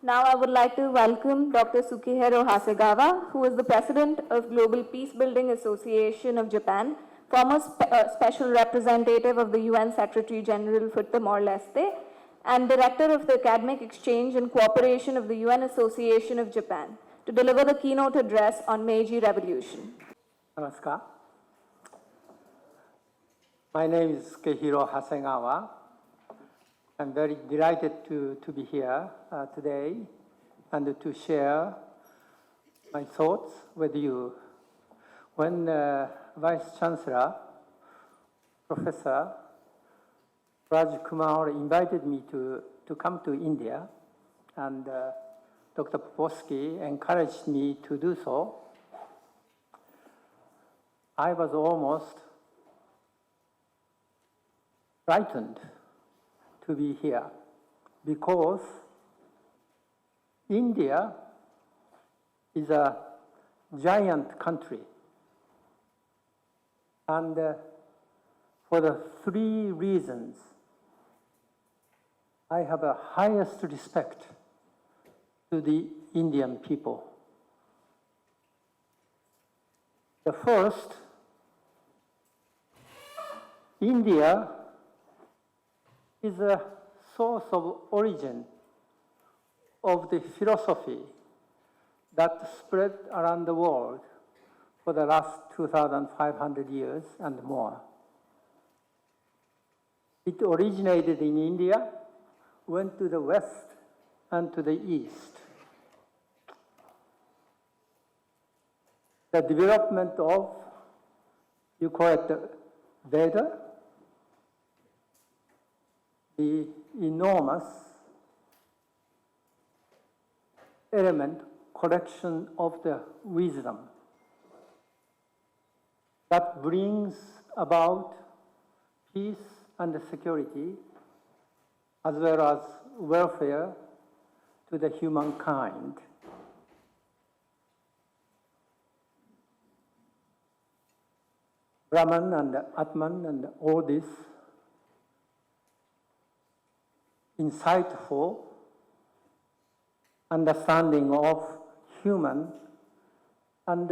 Now I would like to welcome Dr. Sukihiro Hasegawa, who is the President of Global Peacebuilding Association of Japan, former Special Representative of the UN Secretary General for Timor-Leste, and Director of the Academic Exchange and Cooperation of the UN Association of Japan, to deliver the keynote address on Meiji Revolution. Namaskar. My name is Sukehiro Hasegawa. I'm very delighted to be here today and to share my thoughts with you. When Vice Chancellor, Professor Raj Kumar invited me to come to India, and Dr. Popovsky encouraged me to do so, I was almost frightened to be here because India is a giant country, and for the three reasons I have a highest respect to the Indian people. The first, India is a source of origin of the philosophy that spread around the world for the last 2,500 years and more. It originated in India, went to the west and to the east. The development of, you call it the Veda, the enormous element collection of the wisdom that brings about peace and security as well as welfare to the humankind. Brahman and Atman and all this insightful understanding of human and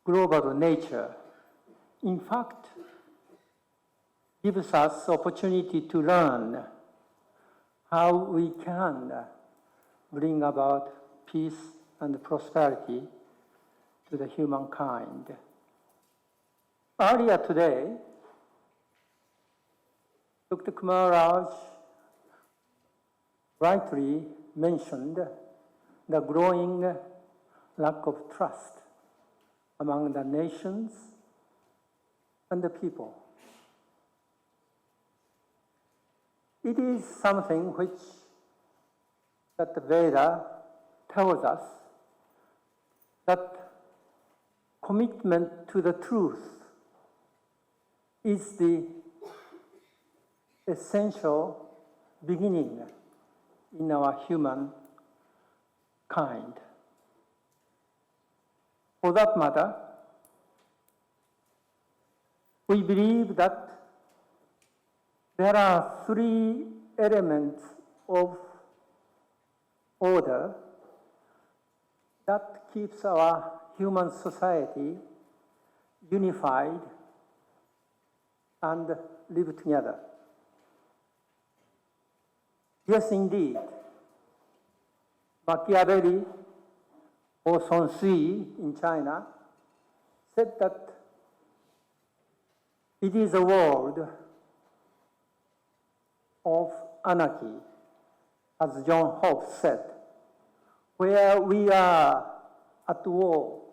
global nature, in fact, gives us opportunity to learn how we can bring about peace and prosperity to the humankind. Earlier today, Dr. Kumar Raj rightly mentioned the growing lack of trust among the nations and the people. It is something which that the Veda tells us, that commitment to the truth is the essential beginning in our human kind. For that matter, we believe that there are three elements of order that keeps our human society unified and live together. Yes, indeed. Machiavelli or Sun Tzu in China said that it is a world of anarchy, as John Hobbes said, where we are at war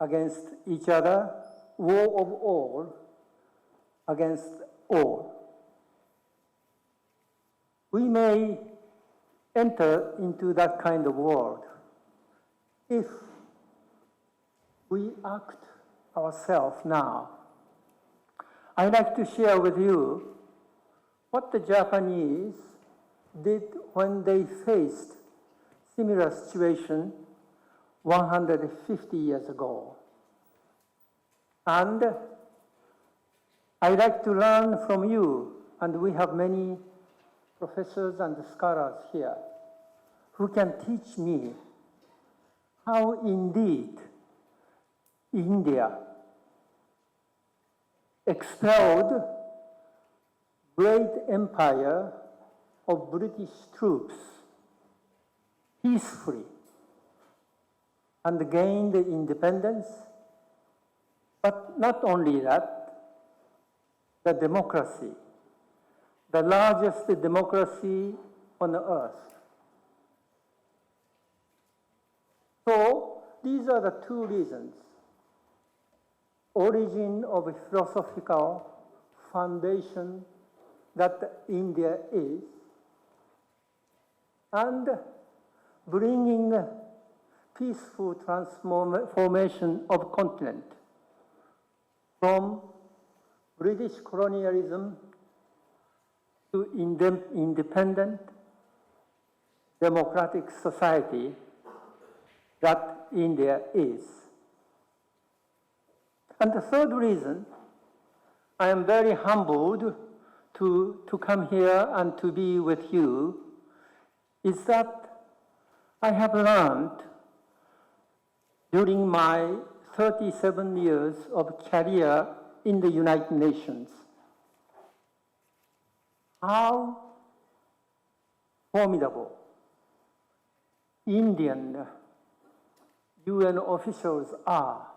against each other, war of all against all. We may enter into that kind of world if we act ourselves now. I'd like to share with you what the Japanese did when they faced similar situation 150 years ago. And I'd like to learn from you, and we have many professors and scholars here who can teach me how indeed India expelled great empire of British troops peacefully and gained independence. But not only that, the democracy, the largest democracy on earth. So these are the two reasons. Origin of a philosophical foundation that India is, and bringing peaceful transformation of continent from British colonialism to independent democratic society that India is. And the third reason, I am very humbled to come here and to be with you, is that I have learned during my 37 years of career in the United Nations how formidable Indian UN officials are.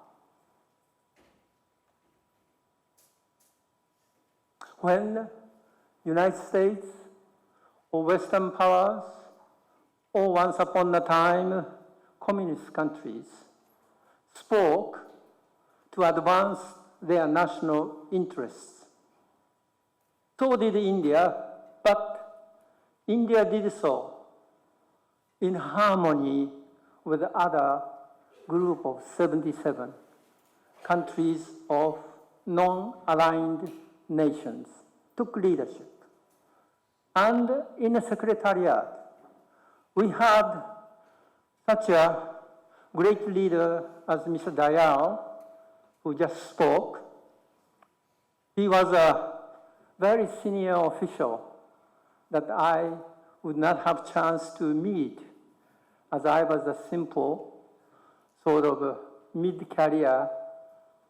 When United States or Western powers or once upon a time communist countries spoke to advance their national interests, so did India, but India did so in harmony with the other group of 77 countries of non-aligned nations, took leadership. And in the Secretariat, we had such a great leader as Mr. Dayal, who just spoke. He was a very senior official that I would not have chance to meet, as I was a simple sort of a mid-career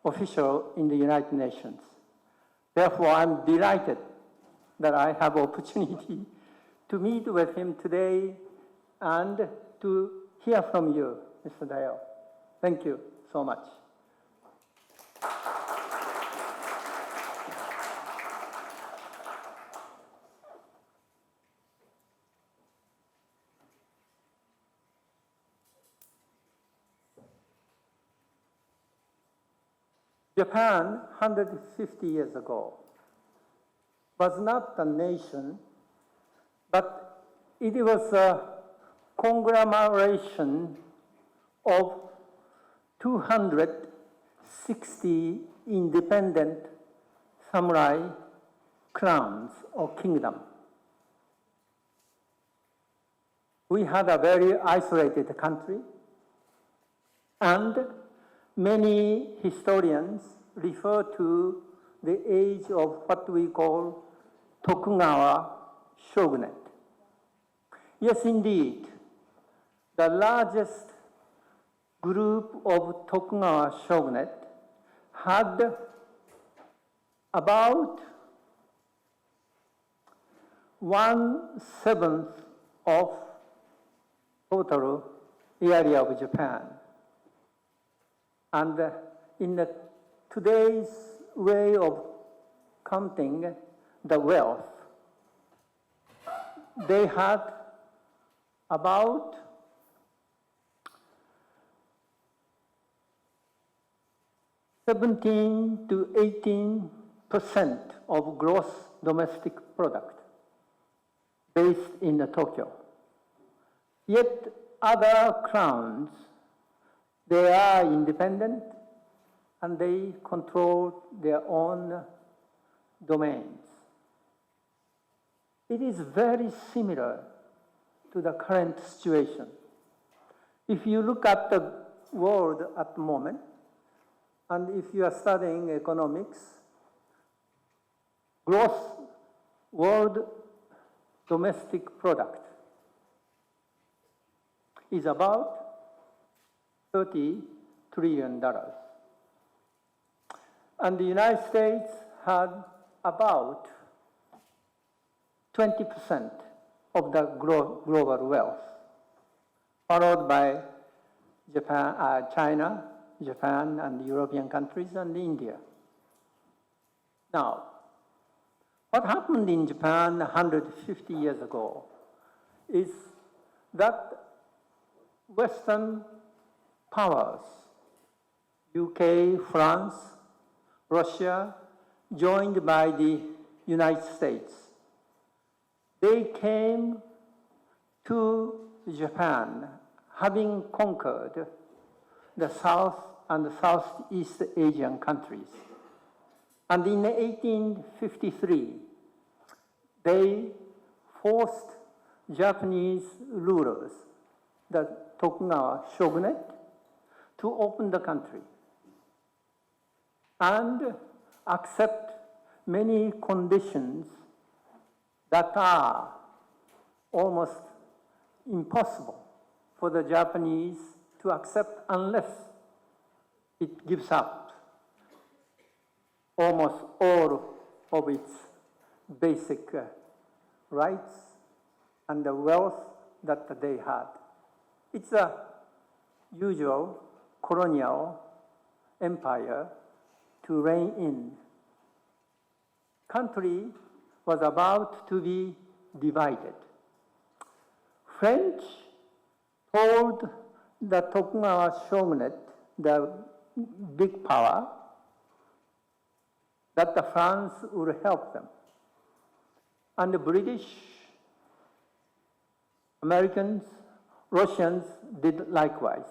official in the United Nations. Therefore, I'm delighted that I have opportunity to meet with him today and to hear from you, Mr. Dayal. Thank you so much. Japan, 150 years ago, was not a nation, but it was a conglomeration of 260 independent samurai clans or kingdoms. We had a very isolated country, and many historians refer to the age of what we call Tokugawa shogunate. Yes, indeed, the largest group of Tokugawa shogunate had about 1/7 of total area of Japan. And in today's way of counting the wealth, they had about 17 to 18% of gross domestic product based in Tokyo. Yet other clans, they are independent and they control their own domains. It is very similar to the current situation. If you look at the world at the moment, and if you are studying economics, gross world domestic product is about $30 trillion. And the United States had about 20% of the global wealth, followed by China, Japan, and European countries, and India. Now, what happened in Japan 150 years ago is that Western powers, UK, France, Russia, joined by the United States, they came to Japan having conquered the South and Southeast Asian countries. And in 1853, they forced Japanese rulers, the Tokugawa shogunate, to open the country and accept many conditions that are almost impossible for the Japanese to accept unless it gives up almost all of its basic rights and the wealth that they had. It's a usual colonial empire to reign in. Country was about to be divided. French told the Tokugawa shogunate, the big power, that the France would help them. And the British, Americans, Russians did likewise.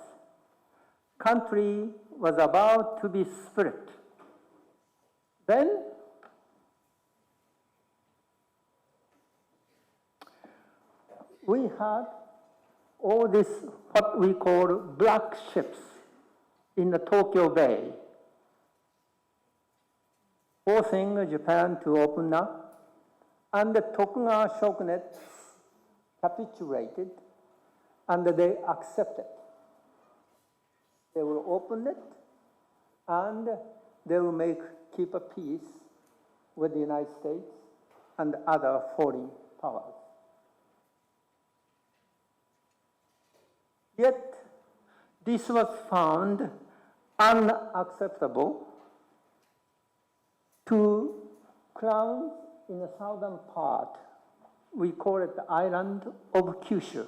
Country was about to be split. Then we had all this, what we call black ships in the Tokyo Bay, forcing Japan to open up, and the Tokugawa shogunate capitulated, and they accepted. They will open it, and they will keep a peace with the United States and other foreign powers. Yet, this was found unacceptable to crowns in the southern part. We call it the island of Kyushu.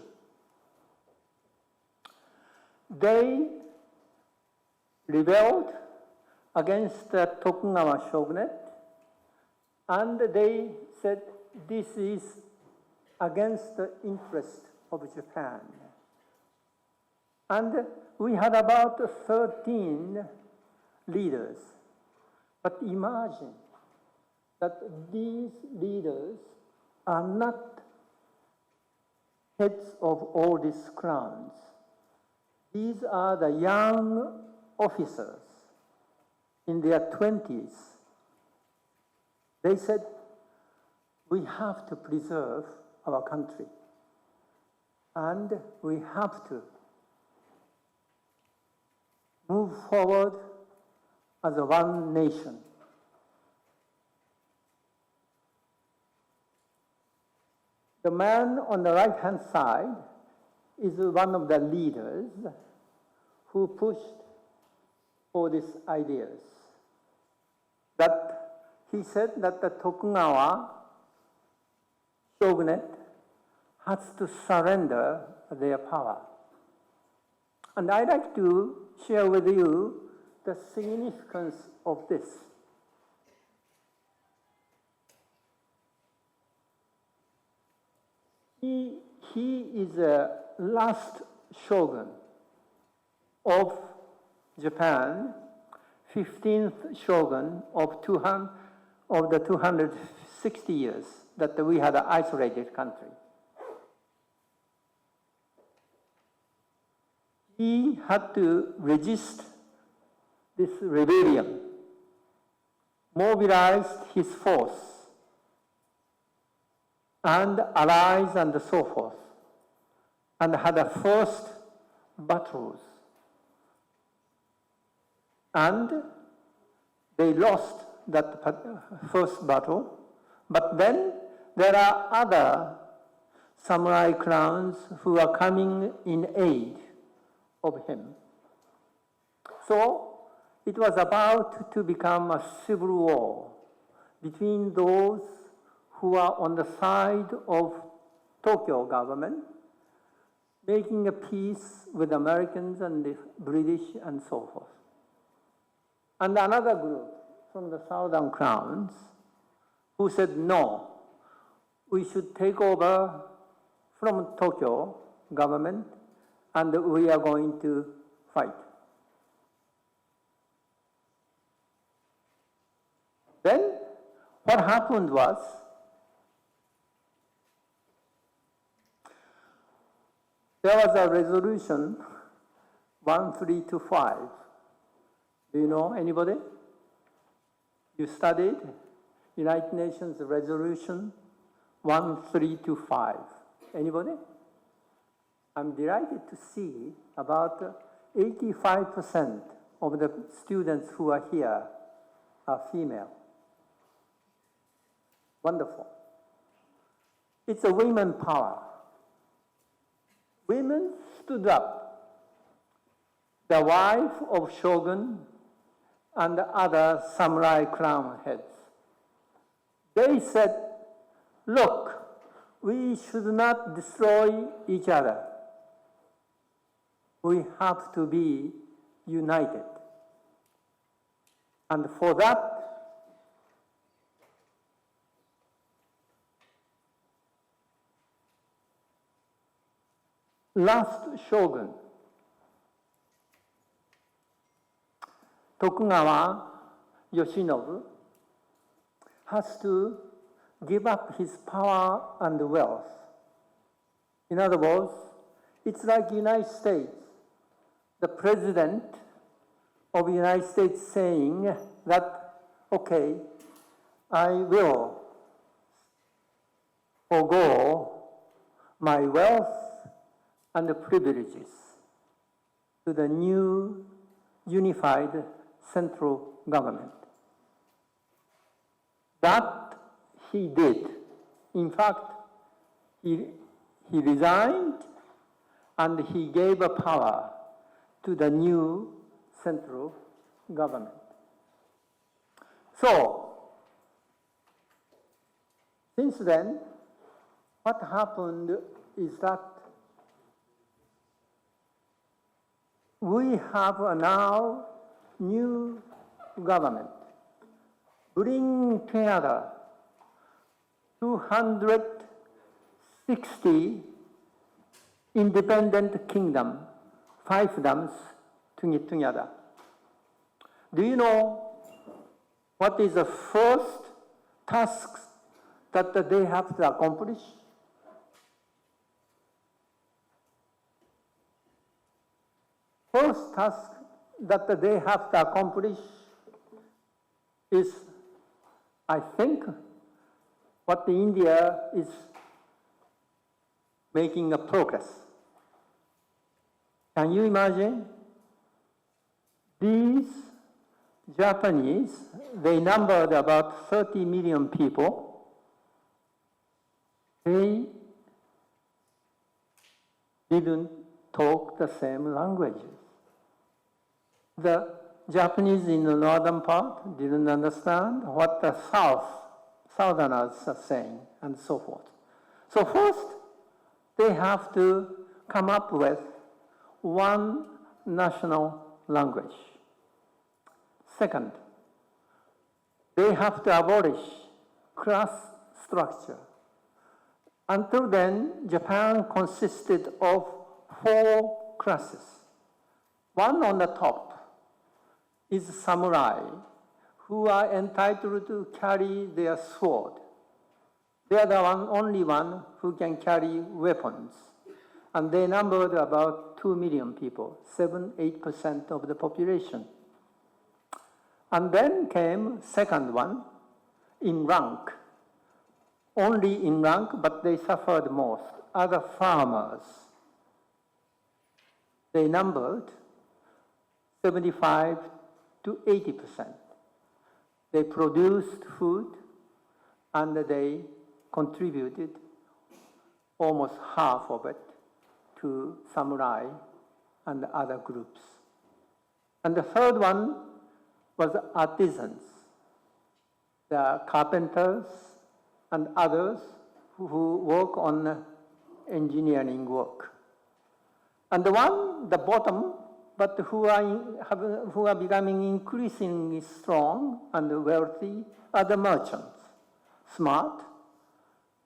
They rebelled against the Tokugawa shogunate, and they said this is against the interest of Japan. And we had about 13 leaders. But imagine that these leaders are not heads of all these crowns. These are the young officers in their 20s. They said, we have to preserve our country, and we have to move forward as a one nation. The man on the right-hand side is one of the leaders who pushed for these ideas. That he said that the Tokugawa shogunate has to surrender their power. And I'd like to share with you the significance of this. He is the last shogun of Japan, 15th shogun of the 260 years that we had an isolated country. He had to resist this rebellion, mobilized his force, and allies and so forth, and had the first battles. And they lost that first battle, but then there are other samurai clans who are coming in aid of him. So it was about to become a civil war between those who are on the side of Tokyo government, making a peace with Americans and the British and so forth. And another group from the southern crowns who said, no, we should take over from Tokyo government and we are going to fight. Then what happened was, there was a resolution 1325. Do you know anybody? You studied United Nations Resolution 1325. Anybody? I'm delighted to see about 85% of the students who are here are female. Wonderful. It's a women power. Women stood up. The wife of shogun and other samurai clan heads. They said, look, we should not destroy each other. We have to be united. And for that, last shogun, Tokugawa Yoshinobu, has to give up his power and wealth. In other words, it's like United States. The president of the United States saying that, okay, I will forego my wealth and privileges to the new unified central government. That he did. In fact, he resigned and he gave a power to the new central government. So, since then, what happened is that we have a now new government bring together 260 independent kingdom, fiefdoms together. Do you know what is the first task that they have to accomplish? First task that they have to accomplish is, I think, what India is making a progress. Can you imagine? These Japanese, they numbered about 30 million people. They didn't talk the same languages. The Japanese in the northern part didn't understand what the southerners are saying, and so forth. So first, they have to come up with one national language. Second, they have to abolish class structure. Until then, Japan consisted of 4 classes. One on the top is samurai, who are entitled to carry their sword. They are the only one who can carry weapons. And they numbered about 2 million people, 7-8% of the population. And then came second one in rank, only in rank, but they suffered most, are the farmers. They numbered 75 to 80%. They produced food and they contributed almost half of it to samurai and other groups. And the third one was artisans, the carpenters and others who work on engineering work. And the bottom, but who are becoming increasingly strong and wealthy are the merchants, smart,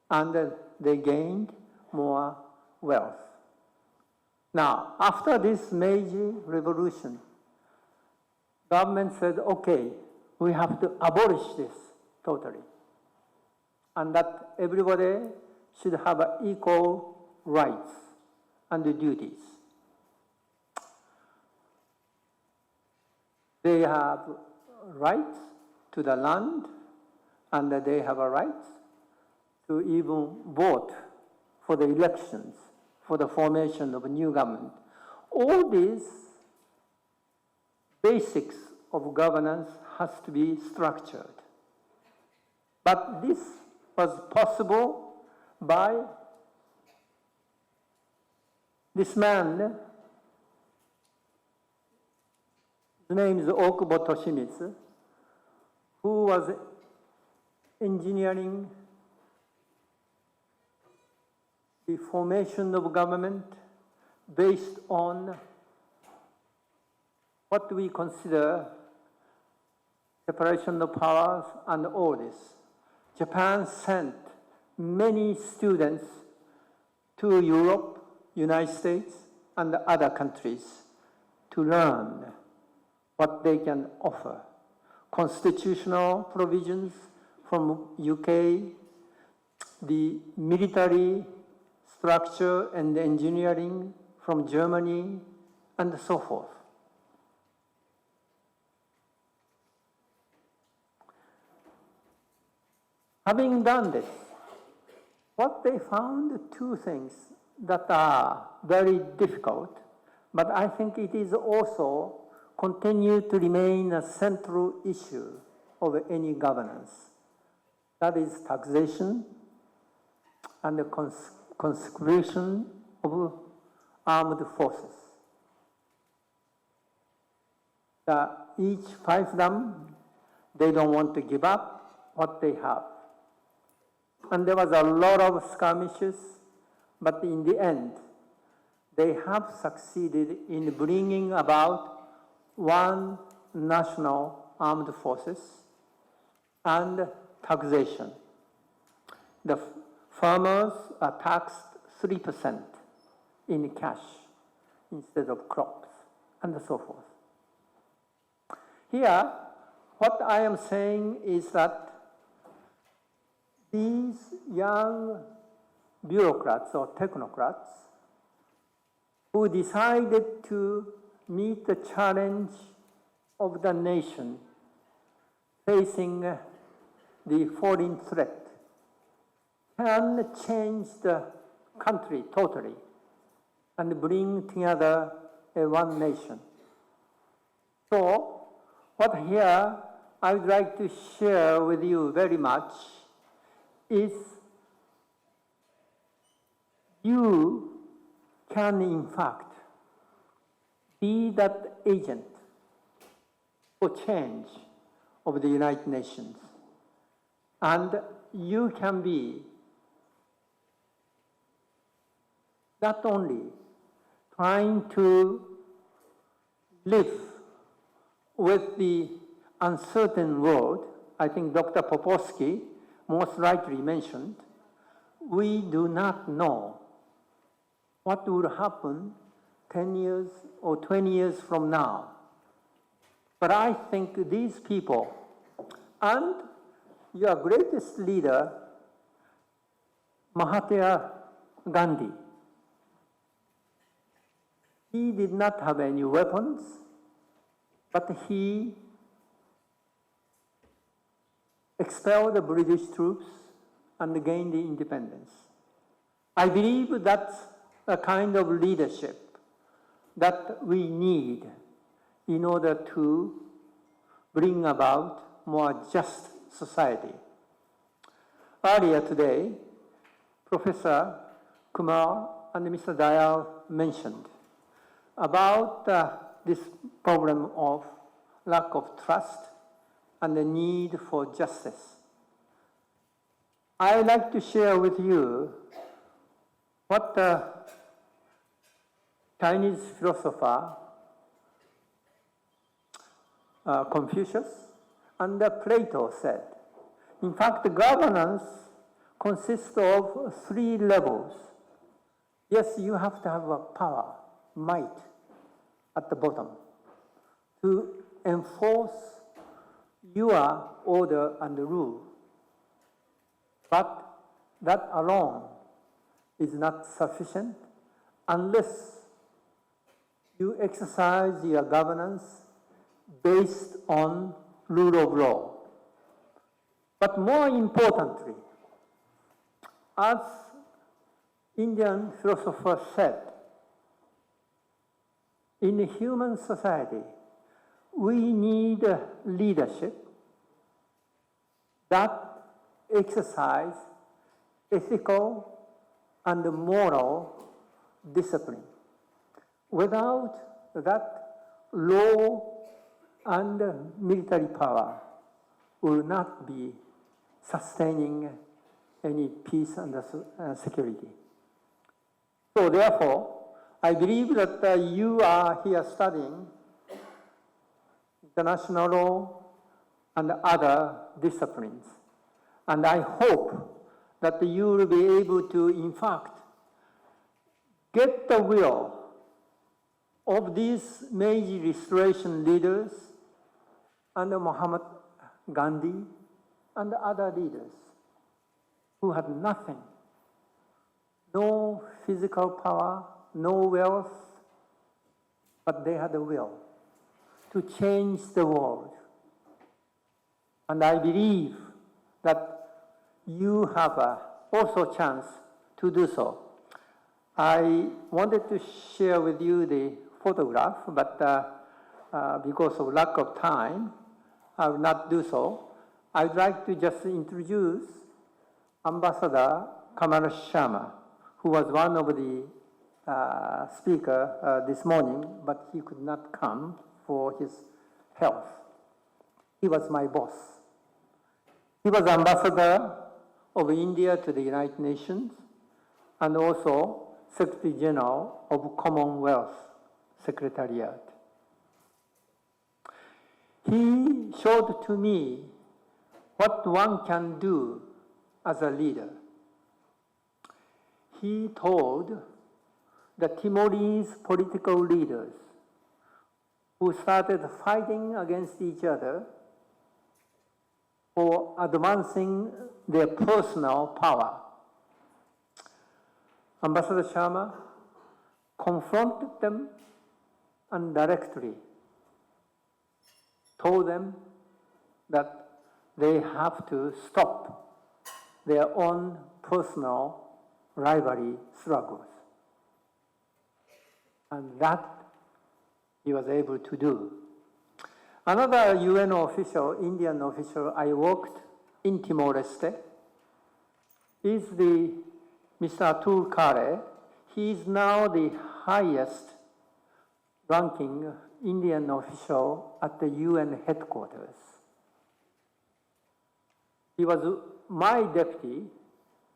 and they gained more wealth. Now, after this Meiji Revolution, government said, okay, we have to abolish this totally, and that everybody should have equal rights and duties. They have rights to the land, and they have a right to even vote for the elections, for the formation of a new government. All these basics of governance has to be structured. But this was possible by this man. His name is Okubo Toshimitsu, who was engineering the formation of government based on what we consider separation of powers and all this. Japan sent many students to Europe, United States, and other countries to learn what they can offer. Constitutional provisions from UK, the military structure and engineering from Germany, and so forth. Having done this, what they found two things that are very difficult, but I think it is also continue to remain a central issue of any governance. That is taxation and the conscription of armed forces. Each fiefdom, they don't want to give up what they have. And there was a lot of skirmishes, but in the end, they have succeeded in bringing about one national armed forces and taxation. The farmers are taxed 3% in cash instead of crops, and so forth. Here, what I am saying is that these young bureaucrats or technocrats who decided to meet the challenge of the nation facing the foreign threat can change the country totally and bring together a one nation. So, what here I would like to share with you very much is you can in fact be that agent for change of the United Nations. And you can be not only trying to live with the uncertain world, I think Dr. Popovsky most rightly mentioned, we do not know what will happen 10 years or 20 years from now. But I think these people and your greatest leader, Mahatma Gandhi, he did not have any weapons, but he expelled the British troops and gain the independence. I believe that's a kind of leadership that we need in order to bring about more just society. Earlier today, Professor Kumar and Mr. Dayal mentioned about this problem of lack of trust and the need for justice. I'd like to share with you what the Chinese philosopher Confucius and Plato said. In fact, governance consists of 3 levels. Yes, you have to have a power, might, at the bottom to enforce your order and rule. But that alone is not sufficient unless you exercise your governance based on rule of law. But more importantly, as Indian philosophers said, in a human society, we need a leadership that exercise ethical and moral discipline. Without that, law and military power will not be sustaining any peace and security. So therefore, I believe that you are here studying international law and other disciplines. And I hope that you will be able to, in fact, get the will of these Meiji Restoration leaders and Mahatma Gandhi and other leaders who had nothing, no physical power, no wealth, but they had a will to change the world. And I believe that you have also a chance to do so. I wanted to share with you the photograph, but because of lack of time, I will not do so. I'd like to just introduce Ambassador Kamala Sharma, who was one of the speaker this morning, but he could not come for his health. He was my boss. He was ambassador of India to the United Nations and also Secretary General of Commonwealth Secretariat. He showed to me what one can do as a leader. He told the Timorese political leaders who started fighting against each other for advancing their personal power. Ambassador Sharma confronted them and directly told them that they have to stop their own personal rivalry struggles. And that he was able to do. Another UN official, Indian official, I worked in Timor-Leste is the Mr. Atul Khare. He is now the highest ranking Indian official at the UN headquarters. He was my deputy,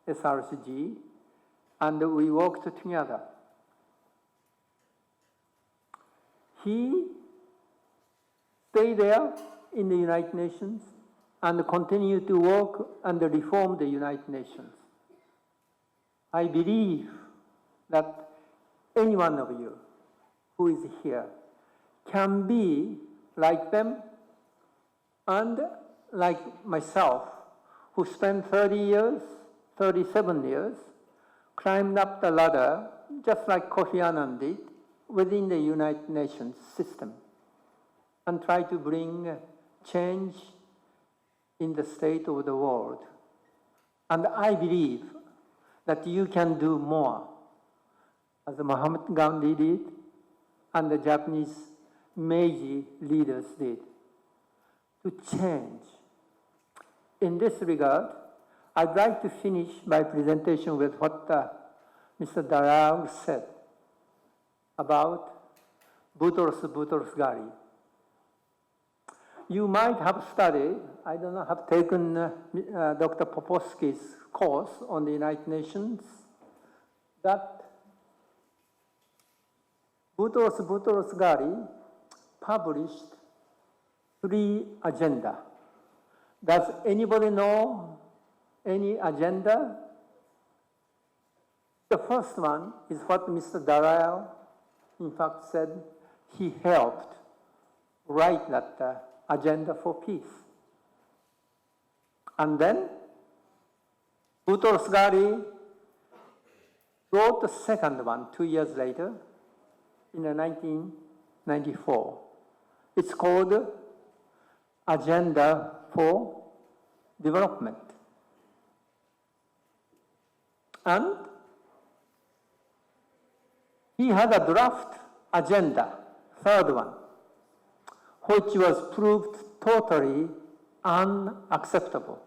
SRCG, and we worked together. He stayed there in the United Nations and continued to work and reform the United Nations. I believe that any one of you who is here can be like them and like myself, who spent 37 years, climbed up the ladder, just like Kofi Annan did, within the United Nations system, and try to bring change in the state of the world And I believe that you can do more, as Mahatma Gandhi did and the Japanese Meiji leaders did, to change. In this regard, I'd like to finish my presentation with what Mr. Darao said about Boutros Boutros-Ghali. You might have studied, I don't know, have taken Dr. Popovsky's course on the United Nations, that Boutros Boutros-Ghali published 3 agenda. Does anybody know any agenda? The first one is what Mr. Darao, in fact, said he helped write that agenda for peace. And then Boutros-Ghali wrote the second one 2 years later in 1994. It's called Agenda for Development. And he had a draft agenda, third one, which was proved totally unacceptable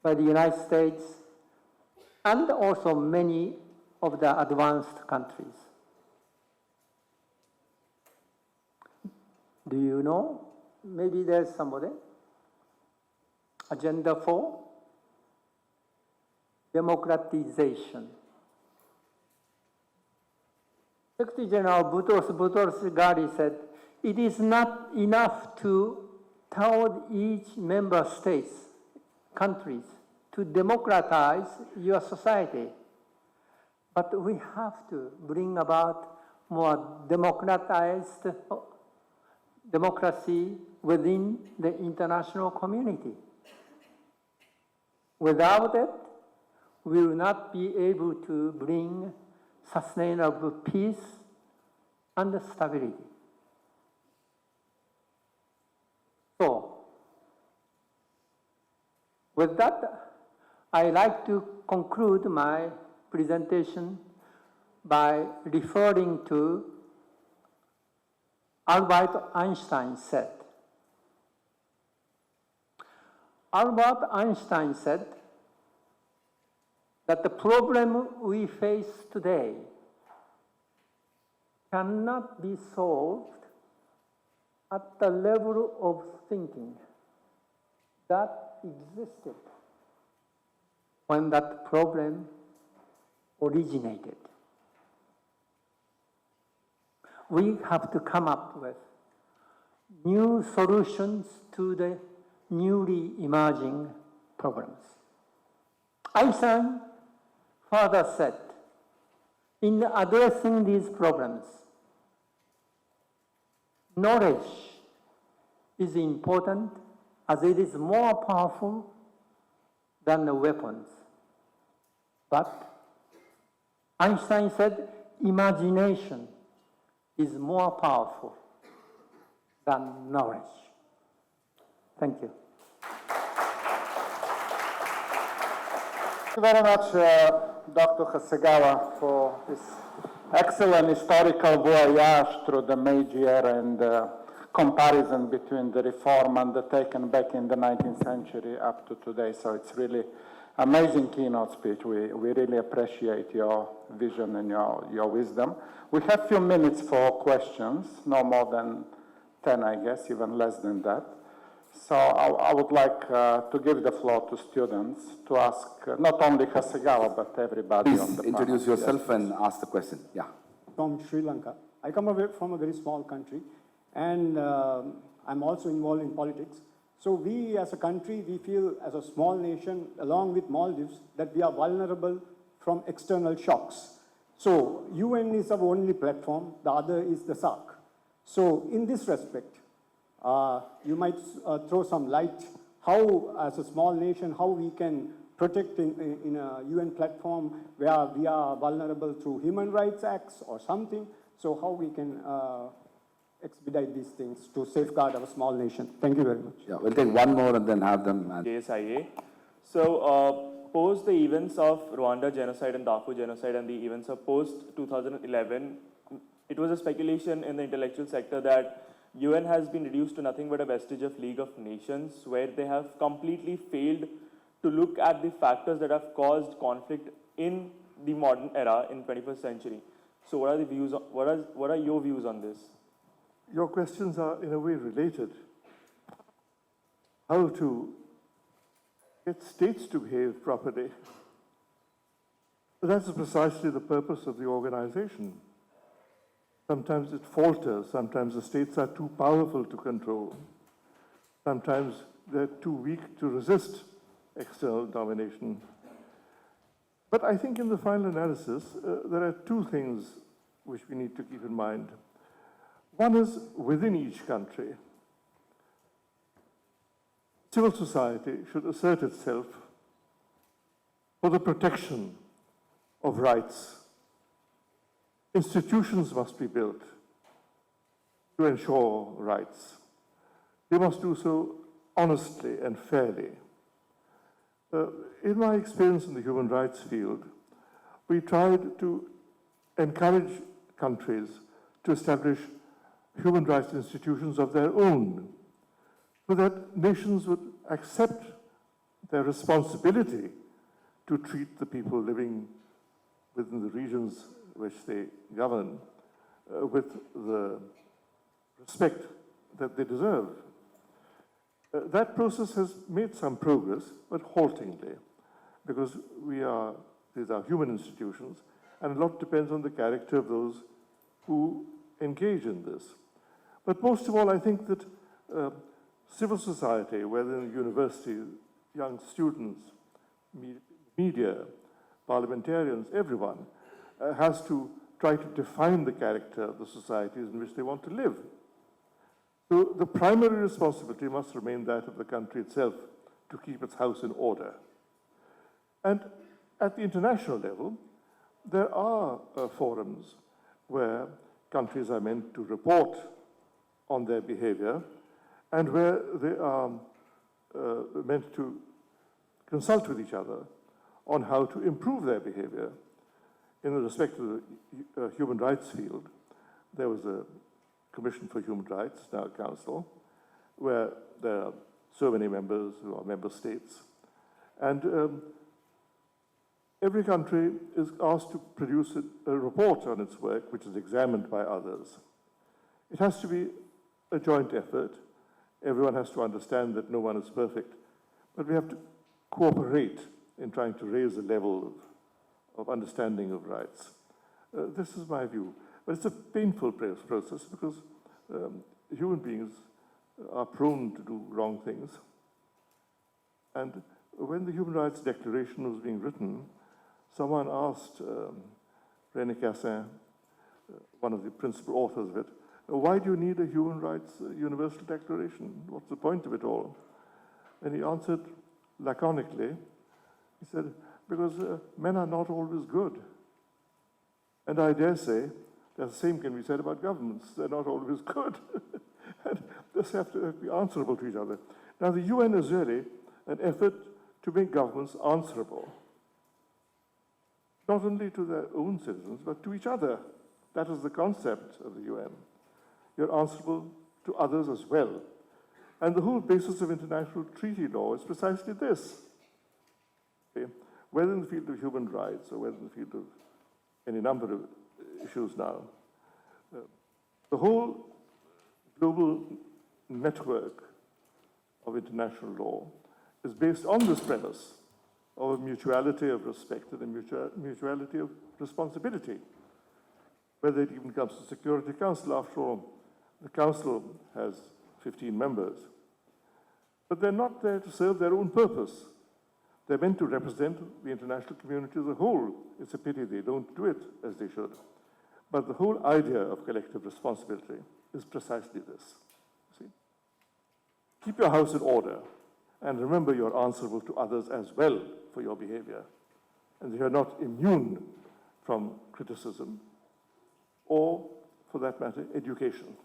by the United States and also many of the advanced countries. Do you know? Maybe there's somebody. Agenda for democratization. Secretary General Boutros Boutros-Ghali said, it is not enough to tell each member states, countries, to democratize your society, but we have to bring about more democratized democracy within the international community. Without it, we will not be able to bring sustainable peace and stability. So, with that, I like to conclude my presentation by referring to Albert Einstein said. Albert Einstein said that the problem we face today cannot be solved at the level of thinking that existed when that problem originated. We have to come up with new solutions to the newly emerging problems. Einstein further said, in addressing these problems, knowledge is important as it is more powerful than the weapons. But Einstein said, imagination is more powerful than knowledge. Thank you. Thank you very much, Dr. Hasegawa, for this excellent historical voyage through the Meiji era and comparison between the reform undertaken back in the 19th century up to today. So it's really amazing keynote speech. We really appreciate your vision and your wisdom. We have a few minutes for questions, no more than 10, I guess, even less than that. So I would like to give the floor to students to ask not only Hasegawa, but everybody Please on the panel. introduce yourself Yes. and ask the question. Yeah. From Sri Lanka. I come away from a very small country, and I'm also involved in politics. So we as a country, we feel as a small nation, along with Maldives, that we are vulnerable from external shocks. So UN is our only platform, the other is the SARC. So in this respect, you might throw some light how, as a small nation, how we can protect in a UN platform where we are vulnerable through human rights acts or something. So how we can expedite these things to safeguard our small nation. Thank you very much. Yeah, we'll take one more and then have them. JSIA. So post the events of Rwanda genocide and Darfur genocide and the events of post-2011, it was a speculation in the intellectual sector that UN has been reduced to nothing but a vestige of League of Nations, where they have completely failed to look at the factors that have caused conflict in the modern era in 21st century. So what are the views, what are your views on this? Your questions are in a way related. How to get states to behave properly. But that's precisely the purpose of the organization. Sometimes it falters, sometimes the states are too powerful to control. Sometimes they're too weak to resist external domination. But I think in the final analysis, there are two things which we need to keep in mind. One is within each country. Civil society should assert itself for the protection of rights. Institutions must be built to ensure rights. They must do so honestly and fairly. In my experience in the human rights field, we tried to encourage countries to establish human rights institutions of their own, so that nations would accept their responsibility to treat the people living within the regions which they govern with the respect that they deserve. That process has made some progress, but haltingly, because these are human institutions, and a lot depends on the character of those who engage in this. But most of all, I think that civil society, whether in universities, young students, media, parliamentarians, everyone, has to try to define the character of the societies in which they want to live. So the primary responsibility must remain that of the country itself to keep its house in order. And at the international level, there are forums where countries are meant to report on their behavior and where they are meant to consult with each other on how to improve their behavior. In respect to the human rights field, there was a Commission for Human Rights, now a council, where there are so many members who are member states. And every country is asked to produce a report on its work, which is examined by others. It has to be a joint effort. Everyone has to understand that no one is perfect. But we have to cooperate in trying to raise the level of understanding of rights. This is my view. But it's a painful process because human beings are prone to do wrong things. And when the Human Rights Declaration was being written, someone asked René Cassin, one of the principal authors of it, why do you need a human rights universal declaration? What's the point of it all? And he answered laconically, he said, because men are not always good. And I dare say, the same can be said about governments. They're not always good. And they have to be answerable to each other. Now, the UN is really an effort to make governments answerable, not only to their own citizens, but to each other. That is the concept of the UN. You're answerable to others as well. And the whole basis of international treaty law is precisely this. Okay? Whether in the field of human rights or whether in the field of any number of issues now, the whole global network of international law is based on this premise of a mutuality of respect and a mutuality of responsibility. Whether it even comes to Security Council, after all, the Council has 15 members. But they're not there to serve their own purpose. They're meant to represent the international community as a whole. It's a pity they don't do it as they should. But the whole idea of collective responsibility is precisely this. See? Keep your house in order, and remember you're answerable to others as well for your behavior, and that you're not immune from criticism or, for that matter, education.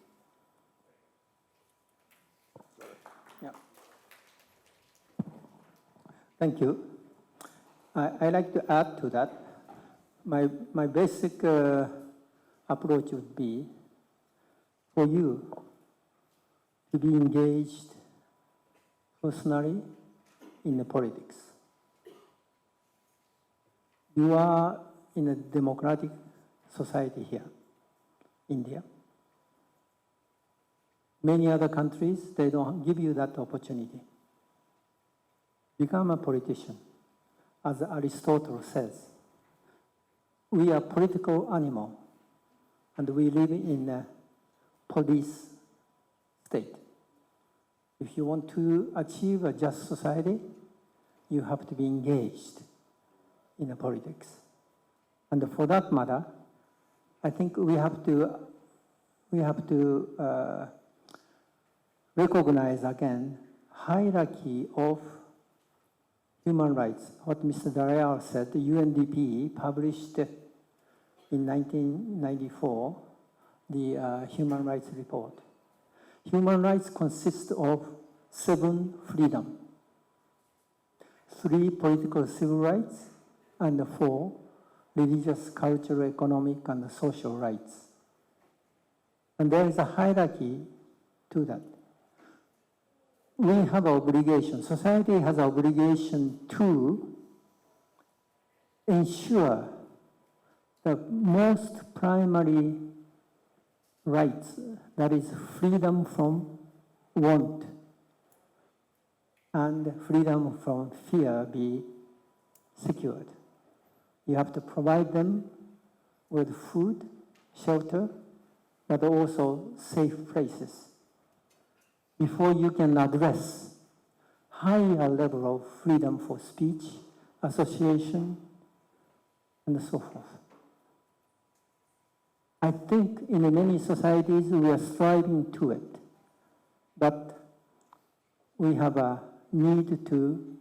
Yeah. Thank you. I like to add to that. My basic approach would be for you to be engaged personally in the politics. You are in a democratic society here, India. Many other countries, they don't give you that opportunity. Become a politician. As Aristotle says, we are political animal, and we live in a police state. If you want to achieve a just society, you have to be engaged in the politics. And for that matter, I think we have to recognize again hierarchy of human rights. What Mr. Darayal said, the UNDP published in 1994 the Human Rights Report. Human rights consist of 7 freedoms, 3 political civil rights, and 4 religious, cultural, economic, and social rights. And there is a hierarchy to that. We have an obligation, society has an obligation to ensure the most primary rights, that is freedom from want and freedom from fear, be secured. You have to provide them with food, shelter, but also safe places before you can address higher level of freedom for speech, association, and so forth. I think in many societies we are striving to it, but we have a need to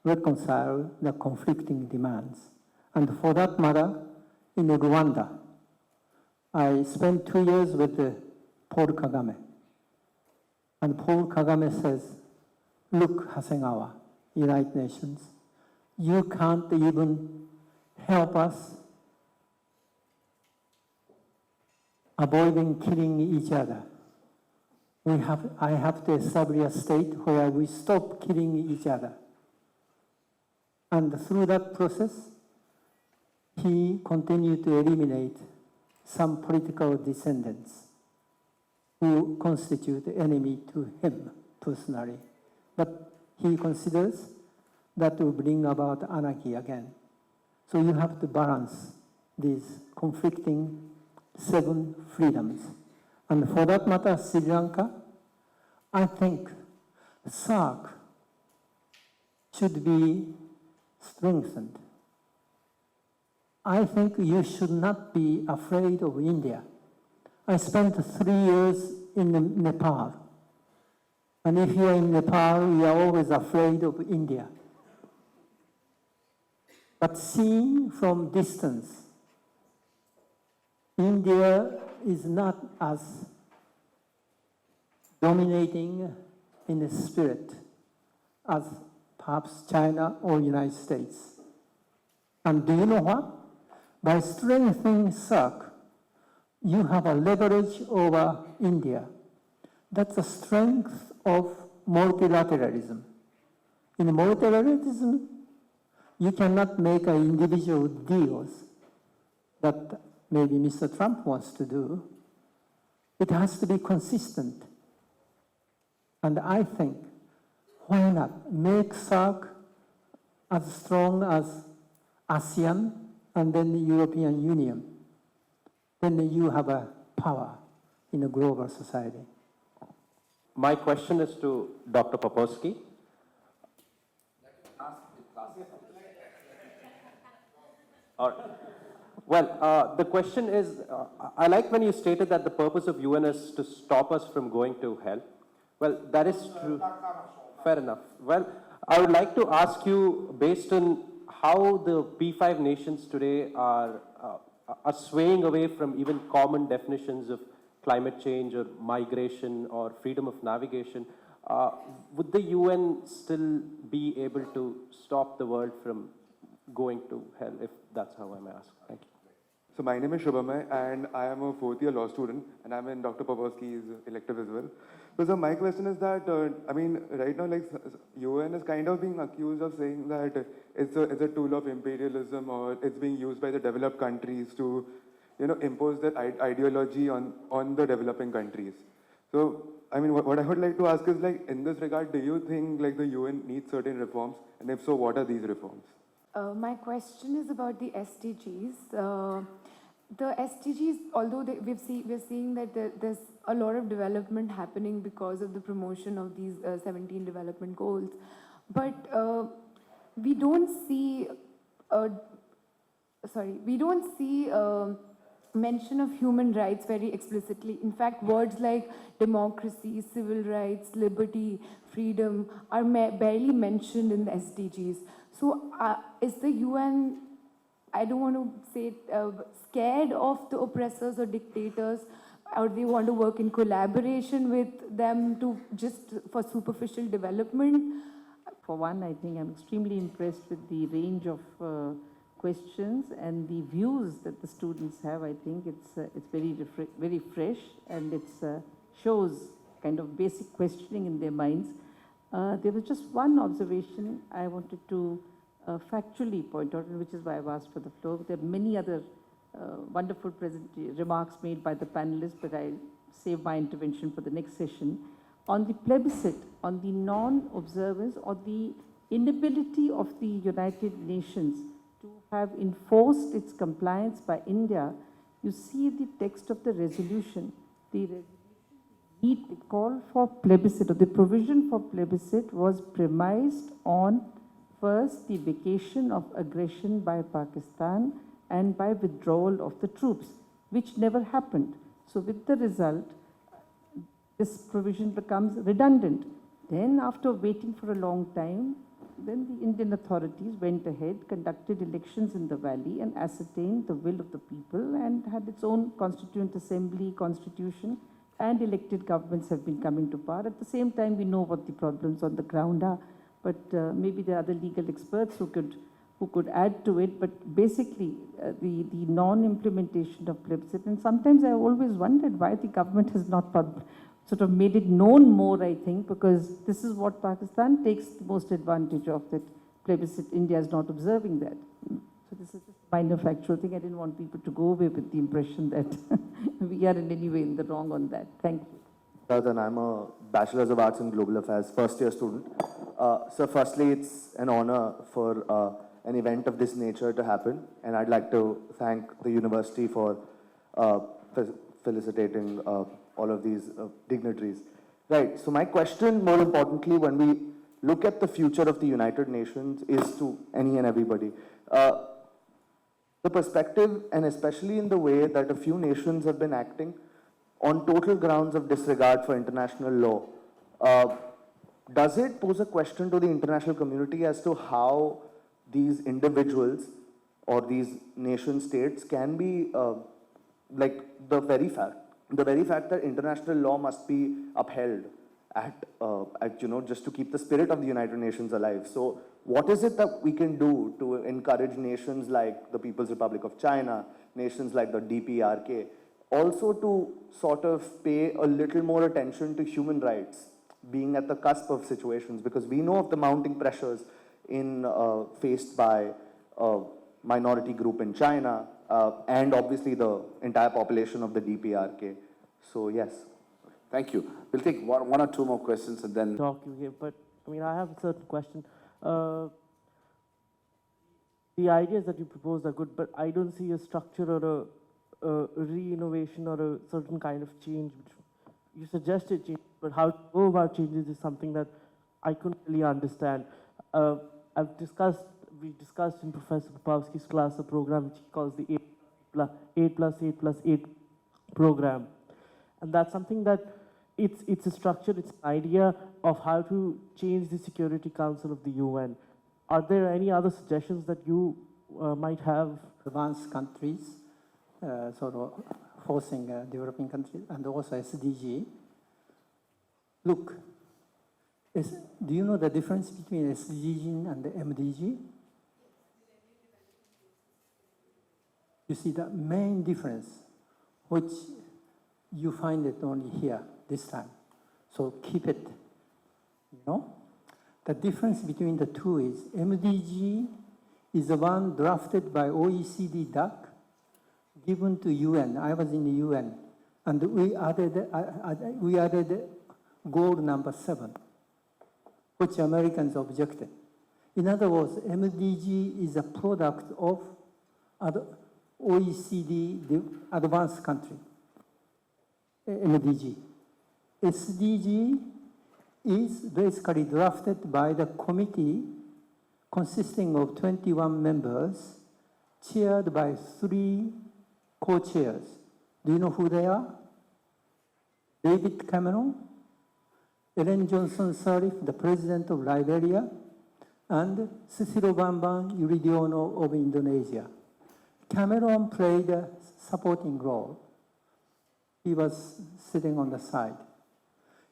reconcile the conflicting demands. And for that matter, in Rwanda, I spent 2 years with Paul Kagame. And Paul Kagame says, look, Hasegawa, United Nations, you can't even help us avoiding killing each other. I have to establish a state where we stop killing each other. And through that process, he continued to eliminate some political descendants who constitute enemy to him personally. But he considers that will bring about anarchy again. So you have to balance these conflicting 7 freedoms. And for that matter, Sri Lanka, I think SARC should be strengthened. I think you should not be afraid of India. I spent 3 years in Nepal. And if you are in Nepal, you are always afraid of India. But seeing from distance, India is not as dominating in the spirit as perhaps China or United States. And do you know what? By strengthening SARC, you have a leverage over India. That's the strength of multilateralism. In multilateralism, you cannot make individual deals that maybe Mr. Trump wants to do. It has to be consistent. And I think, why not make SARC as strong as ASEAN and then the European Union? Then you have a power in a global society. My question is to Dr. Popovsky. Well, the question is, I like when you stated that the purpose of UN is to stop us from going to hell. Well, that is true. Fair enough. Well, I would like to ask you, based on how the P5 nations today are swaying away from even common definitions of climate change or migration or freedom of navigation, would the UN still be able to stop the world from going to hell, if that's how I may ask. Thank you. So my name is Shubhamay, and I am a fourth-year law student, and I'm in Dr. Popowski's elective as well. So, sir, my question is that, right now, like, UN is kind of being accused of saying that it's a tool of imperialism, or it's being used by the developed countries to, impose their ideology on the developing countries. So, what I would like to ask is, like, in this regard, do you think, like, the UN needs certain reforms, and if so, what are these reforms? My question is about the SDGs. The SDGs, although we're seeing that there's a lot of development happening because of the promotion of these 17 development goals, but we don't see mention of human rights very explicitly. In fact, words like democracy, civil rights, liberty, freedom are barely mentioned in the SDGs. So is the UN, I don't want to say scared of the oppressors or dictators, or they want to work in collaboration with them to just for superficial development? For one, I think I'm extremely impressed with the range of questions and the views that the students have. I think it's very fresh, and it shows kind of basic questioning in their minds. There was just one observation I wanted to factually point out, which is why I've asked for the floor. There are many other wonderful remarks made by the panelists, but I'll save my intervention for the next session. On the plebiscite, on the non-observance or the inability of the United Nations to have enforced its compliance by India, you see the text of the resolution. The call for plebiscite, or the provision for plebiscite, was premised on first the vacation of aggression by Pakistan and by withdrawal of the troops, which never happened. So with the result, this provision becomes redundant. Then after waiting for a long time, then the Indian authorities went ahead, conducted elections in the valley and ascertained the will of the people and had its own constituent assembly, constitution, and elected governments have been coming to power. At the same time, we know what the problems on the ground are, but maybe there are other legal experts who could add to it. But basically, the non-implementation of plebiscite, and sometimes I always wondered why the government has not sort of made it known more, I think, because this is what Pakistan takes the most advantage of, that plebiscite. India is not observing that. So this is just a minor factual thing. I didn't want people to go away with the impression that we are in any way in the wrong on that. Thank you. And I'm a Bachelor's of Arts in Global Affairs first-year student. So firstly, it's an honor for an event of this nature to happen, and I'd like to thank the university for felicitating all of these dignitaries. Right, so my question, more importantly, when we look at the future of the United Nations, is to any and everybody. The perspective, and especially in the way that a few nations have been acting on total grounds of disregard for international law, does it pose a question to the international community as to how these individuals or these nation states can be, like the very fact that international law must be upheld at just to keep the spirit of the United Nations alive. So what is it that we can do to encourage nations like the People's Republic of China, nations like the DPRK, also to sort of pay a little more attention to human rights, being at the cusp of situations, because we know of the mounting pressures faced by a minority group in China, and obviously the entire population of the DPRK. So yes. Thank you. We'll take one or two more questions and then... Talk you here, but I mean, I have a certain question. The ideas that you propose are good, but I don't see a structure or a re-innovation or a certain kind of change. You suggested change, but how to go about changes is something that I couldn't really understand. We discussed in Professor Popowski's class a program which he calls the 8+8+8 program. And that's something that it's a structure, it's an idea of how to change the Security Council of the UN. Are there any other suggestions that you might have? Advanced countries, sort of forcing developing countries, and also SDG. Look, do you know the difference between SDG and the MDG? You see the main difference, which you find it only here this time. So keep it, you know. The difference between the two is MDG is the one drafted by OECD DAC, given to UN. I was in the UN, and we added goal number 7, which Americans objected. In other words, MDG is a product of OECD, the advanced country, MDG. SDG is basically drafted by the committee consisting of 21 members, chaired by 3 co-chairs. Do you know who they are? David Cameron, Ellen Johnson Sirleaf, the president of Liberia, and Susilo Bambang Yudhoyono of Indonesia. Cameron played a supporting role. He was sitting on the side.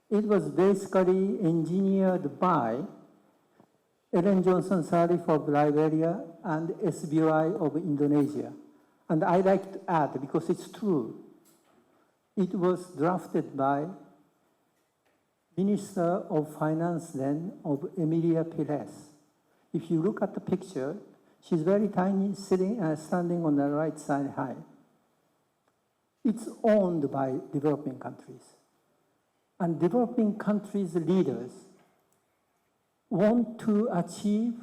It was basically engineered by Ellen Johnson Sirleaf of Liberia and SBY of Indonesia. And I like to add, because it's true, it was drafted by Minister of Finance then of Emilia Pérez. If you look at the picture, she's very tiny, standing on the right side high. It's owned by developing countries. And developing countries' leaders want to achieve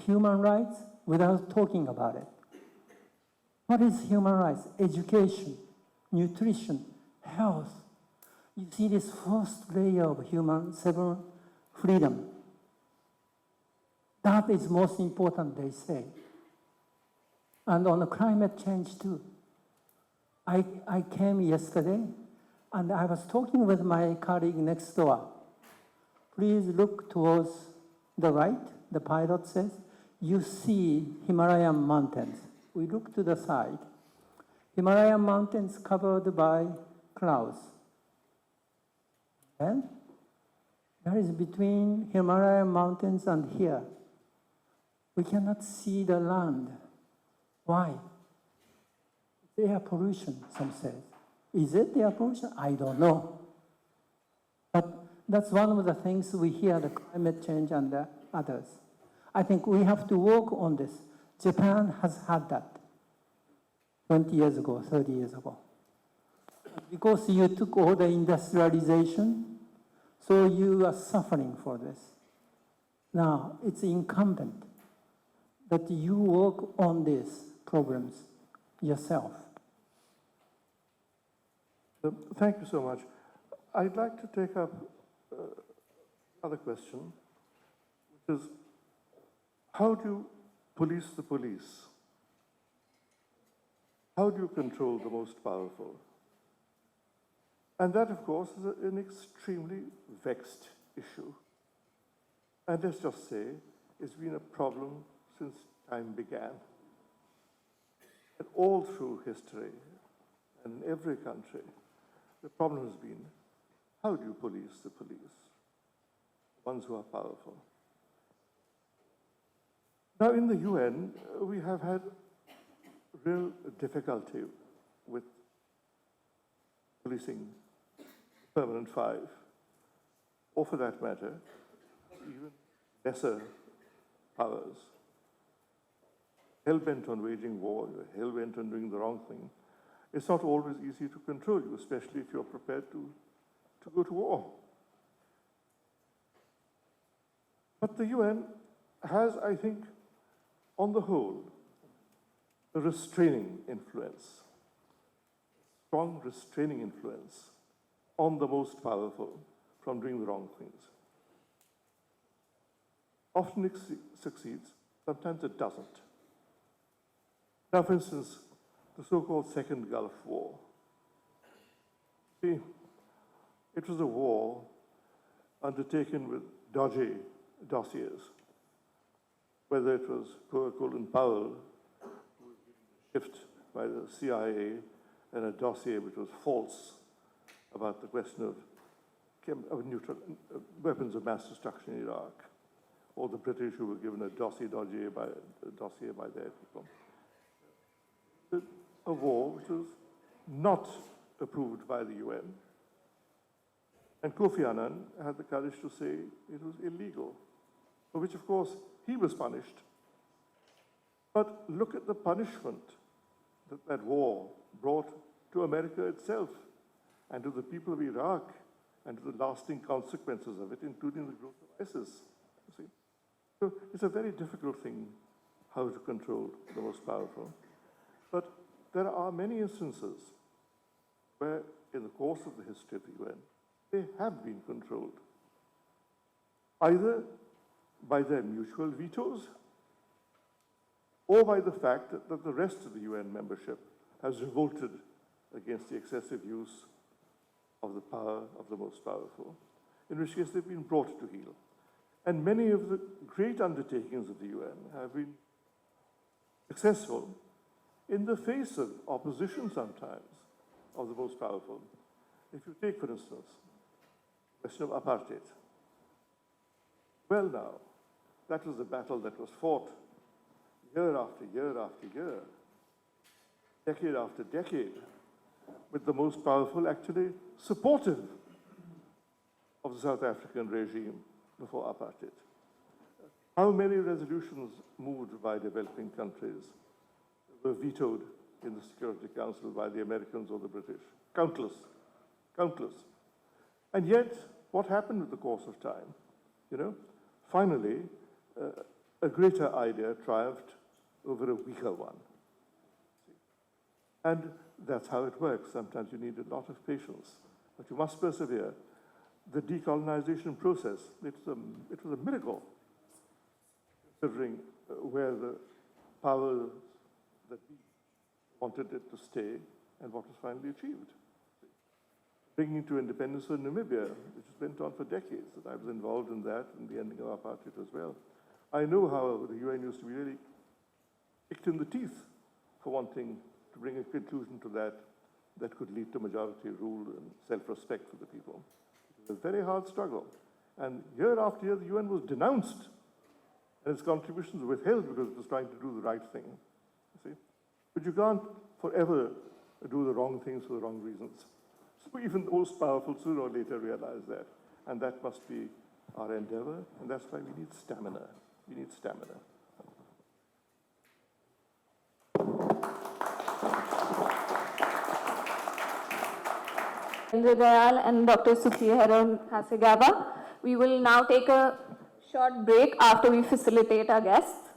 human rights without talking about it. What is human rights? Education, nutrition, health. You see this first layer of seven freedom. That is most important, they say. And on the climate change too. I came yesterday and I was talking with my colleague next door. Please look towards the right, the pilot says. You see Himalayan mountains. We look to the side. Himalayan mountains covered by clouds. And there is between Himalayan mountains and here. We cannot see the land. Why? Air pollution, some say. Is it air pollution? I don't know. But that's one of the things we hear, the climate change and the others. I think we have to work on this. Japan has had that 20 years ago, 30 years ago. Because you took all the industrialization, so you are suffering for this. Now, it's incumbent that you work on these problems yourself. Thank you so much. I'd like to take up another question, which is, how do you police the police? How do you control the most powerful? And that, of course, is an extremely vexed issue. And let's just say it's been a problem since time began. And all through history, and in every country, the problem has been, how do you police the police, ones who are powerful? Now, in the UN, we have had real difficulty with policing Permanent Five, or for that matter, even lesser powers. Hell-bent on waging war, hell-bent on doing the wrong thing. It's not always easy to control you, especially if you're prepared to go to war. But the UN has, I think, on the whole, a restraining influence, strong restraining influence on the most powerful from doing the wrong things. Often it succeeds, sometimes it doesn't. Now, for instance, the so-called Second Gulf War. See, it was a war undertaken with dodgy dossiers, whether it was poor Colin Powell, who was given a shift by the CIA, and a dossier which was false about the question of weapons of mass destruction in Iraq, or the British who were given a dossier by their people. a war which was not approved by the UN. And Kofi Annan had the courage to say it was illegal, for which, of course, he was punished. But look at the punishment that that war brought to America itself and to the people of Iraq and to the lasting consequences of it, including the growth of ISIS. You see? So it's a very difficult thing how to control the most powerful. But there are many instances where, in the course of the history of the UN, they have been controlled, either by their mutual vetoes or by the fact that the rest of the UN membership has revolted against the excessive use of the power of the most powerful, in which case they've been brought to heel. And many of the great undertakings of the UN have been successful in the face of opposition sometimes of the most powerful. If you take, for instance, the question of apartheid. Well now, that was a battle that was fought year after year after year, decade after decade, with the most powerful actually supportive of the South African regime before apartheid. How many resolutions moved by developing countries were vetoed in the Security Council by the Americans or the British? Countless, countless. And yet, what happened with the course of time? You know, finally, a greater idea triumphed over a weaker one. And that's how it works. Sometimes you need a lot of patience, but you must persevere. The decolonization process, it was a miracle, considering where the powers that wanted it to stay and what was finally achieved. Bringing to independence for Namibia, which went on for decades, and I was involved in that, and the ending of apartheid as well. I know how the UN used to be really kicked in the teeth for wanting to bring a conclusion to that could lead to majority rule and self-respect for the people. It was a very hard struggle. And year after year, the UN was denounced and its contributions were withheld because it was trying to do the right thing. You see? But you can't forever do the wrong things for the wrong reasons. So even the most powerful sooner or later realize that. And that must be our endeavor, and that's why we need stamina. We need stamina. Indra Dayal and Dr. Sukihiro Hasegawa. We will now take a short break after we facilitate our guests.